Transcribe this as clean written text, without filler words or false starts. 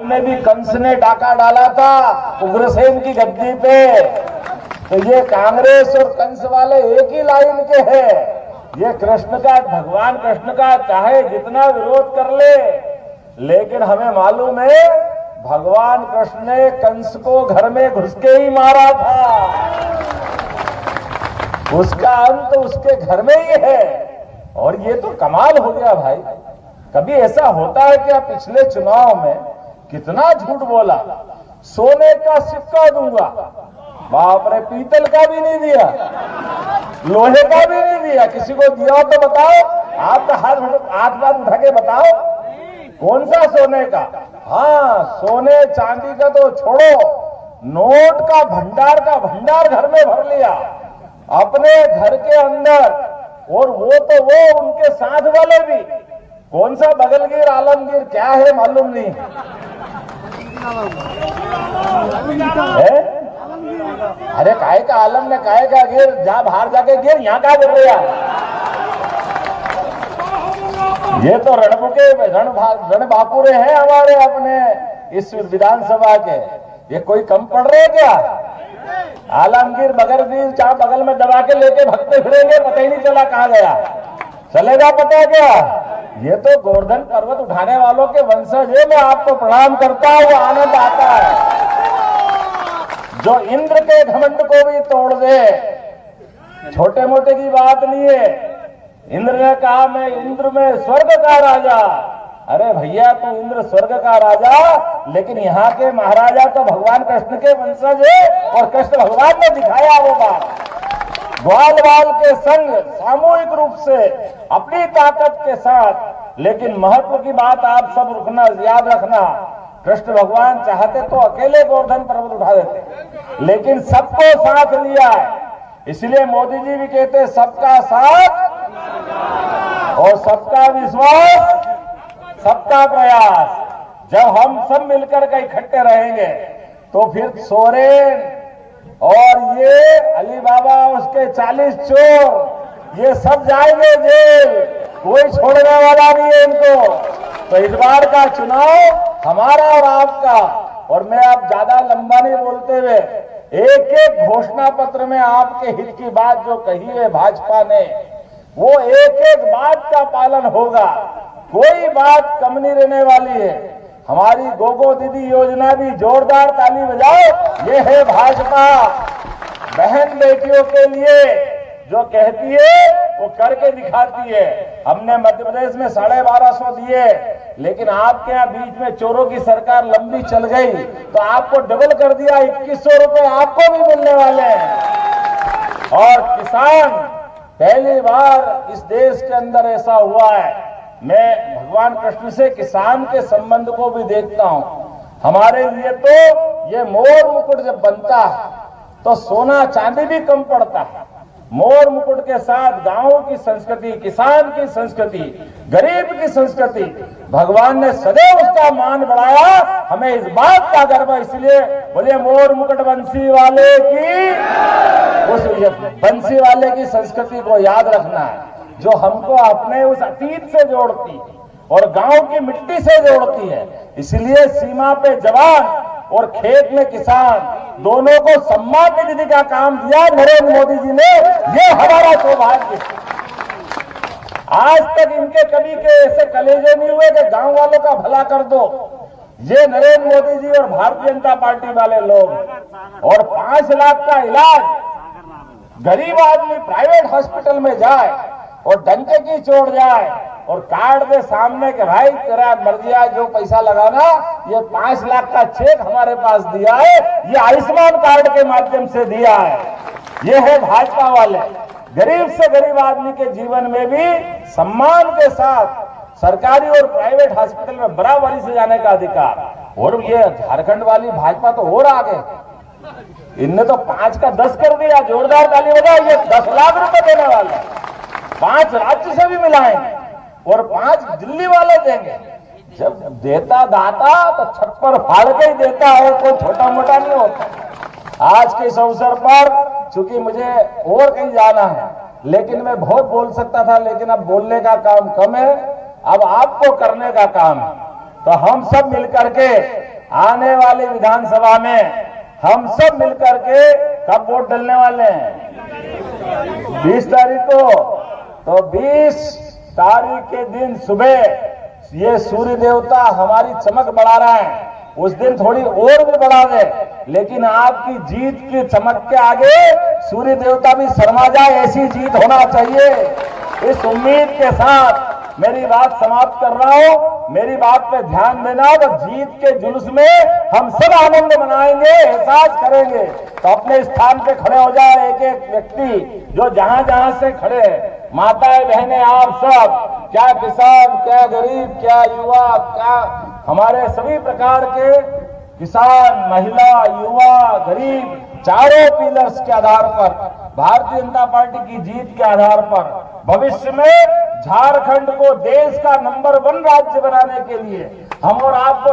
में भी कंस ने डाका डाला था उग्रसेन की गद्दी पे। तो ये कांग्रेस और कंस वाले एक ही लाइन के हैं। ये कृष्ण का, भगवान कृष्ण का चाहे जितना विरोध कर ले, लेकिन हमें मालूम है भगवान कृष्ण ने कंस को घर में घुस के ही मारा था। उसका अंत उसके घर में ही है। और ये तो कमाल हो गया भाई। कभी ऐसा होता है कि पिछले चुनाव में कितना झूठ बोला, सोने का सिक्का दूंगा, बाप रे, पीतल का भी नहीं दिया, लोहे का भी नहीं दिया। किसी को दिया तो बताओ, आपका हाथ उठा के बताओ कौन सा सोने का। हाँ, सोने चांदी का तो छोड़ो, नोट का भंडार घर में भर लिया अपने घर के अंदर। और वो तो वो उनके साथ वाले भी, कौन सा बगलगीर आलमगीर क्या है मालूम नहीं है? अरे काहे का आलम ने काहे का गिर, जा बाहर जाके गिर, यहाँ कहा गिर रहा। ये तो रण बापुरे हैं हमारे अपने इस विधानसभा के। ये कोई कम पड़ रहे क्या? आलमगीर बगलगीर चाहे बगल में दबा के लेके भगते फिरेंगे, पता ही नहीं चला कहाँ गया। चलेगा पता क्या? ये तो गोवर्धन पर्वत उठाने वालों के वंशज है। मैं आपको प्रणाम करता हूँ, आनंद आता है। जो इंद्र के घमंड को भी तोड़ दे, छोटे मोटे की बात नहीं है। इंद्र ने कहा मैं इंद्र में स्वर्ग का राजा। अरे भैया, तू इंद्र स्वर्ग का राजा, लेकिन यहाँ के महाराजा तो भगवान कृष्ण के वंशज है। और कृष्ण भगवान ने दिखाया वो बात, ग्वाल बाल के संग सामूहिक रूप से अपनी ताकत के साथ। लेकिन महत्व की बात आप सब रुकना, याद रखना, कृष्ण भगवान चाहते तो अकेले गोवर्धन पर्वत उठा देते, लेकिन सबको साथ लिया है। इसलिए मोदी जी भी कहते सबका साथ और सबका विश्वास, सबका प्रयास। जब हम सब मिलकर के इकट्ठे रहेंगे तो फिर सोरेन और ये अली बाबा, उसके 40 चोर, ये सब जाएंगे जेल, कोई छोड़ने वाला नहीं है इनको। तो इस बार का चुनाव हमारा और आपका। और मैं अब ज्यादा लंबा नहीं बोलते हुए, एक एक घोषणा पत्र में आपके हित की बात जो कही है भाजपा ने, वो एक एक बात का पालन होगा। कोई बात कम नहीं रहने वाली है। हमारी गोगो दीदी योजना भी जोरदार ताली बजाओ। ये है भाजपा बहन बेटियों के लिए जो कहती है वो करके दिखाती है। हमने मध्य प्रदेश में 1250 दिए, लेकिन आपके यहाँ बीच में चोरों की सरकार लंबी चल गई तो आपको डबल कर दिया, 2100 रुपए आपको भी मिलने वाले हैं। और किसान, पहली बार इस देश के अंदर ऐसा हुआ है। मैं भगवान कृष्ण से किसान के संबंध को भी देखता हूं। हमारे लिए तो ये मोर मुकुट जब बनता है तो सोना चांदी भी कम पड़ता है। मोर मुकुट के साथ गांव की संस्कृति, किसान की संस्कृति, गरीब की संस्कृति, भगवान ने सदैव उसका मान बढ़ाया। हमें इस बात का गर्व है। इसलिए बोलिए मोर मुकुट बंसी वाले की, उस बंसी वाले की संस्कृति को याद रखना है, जो हमको अपने उस अतीत से जोड़ती है और गांव की मिट्टी से जोड़ती है। इसलिए सीमा पे जवान और खेत में किसान दोनों को सम्मान निधि का काम दिया नरेंद्र मोदी जी ने। ये हमारा सौभाग्य। आज तक इनके कभी के ऐसे कलेजे नहीं हुए कि गांव वालों का भला कर दो। ये नरेंद्र मोदी जी और भारतीय जनता पार्टी वाले लोग। और 5 लाख का इलाज गरीब आदमी प्राइवेट हॉस्पिटल में जाए और डंके की चोट जाए और कार्ड दे सामने के भाई तेरा मर्जी है जो पैसा लगाना, ये 5 लाख का चेक हमारे पास दिया है, ये आयुष्मान कार्ड के माध्यम से दिया है। ये है भाजपा वाले। गरीब से गरीब आदमी के जीवन में भी सम्मान के साथ सरकारी और प्राइवेट हॉस्पिटल में बराबरी से जाने का अधिकार। और ये झारखंड वाली भाजपा तो और आगे, इनने तो 5 का 10 कर दिया। जोरदार ताली बजाओ। ये 10 लाख रुपए देने वाले, 5 राज्य से भी मिलाएंगे और 5 दिल्ली वाले देंगे। जब देता दाता तो छप्पर फाड़ के ही देता है, कोई छोटा मोटा नहीं होता। आज के इस अवसर पर चूंकि मुझे और कहीं जाना है, लेकिन मैं बहुत बोल सकता था, लेकिन अब बोलने का काम कम है, अब आपको करने का काम है। तो हम सब मिलकर के आने वाली विधानसभा में हम सब मिलकर के कब वोट डालने वाले हैं 20 तारीख को। तो 20 तारीख के दिन सुबह ये सूर्य देवता हमारी चमक बढ़ा रहा है, उस दिन थोड़ी और भी बढ़ा दे, लेकिन आपकी जीत की चमक के आगे सूर्य देवता भी शर्मा जाए, ऐसी जीत होना चाहिए। इस उम्मीद के साथ मेरी बात समाप्त कर रहा हूं। मेरी बात पे ध्यान देना, तो जीत के जुलूस में हम सब आनंद मनाएंगे, एहसास करेंगे। तो अपने स्थान पे खड़े हो जाए एक एक व्यक्ति जो जहां जहां से खड़े हैं। माताएं बहनें आप सब, क्या किसान, क्या गरीब, क्या युवा, क्या हमारे सभी प्रकार के किसान, महिला, युवा, गरीब, चारों पिलर्स के आधार पर भारतीय जनता पार्टी की जीत के आधार पर भविष्य में झारखंड को देश का नंबर 1 राज्य बनाने के लिए हम और आपको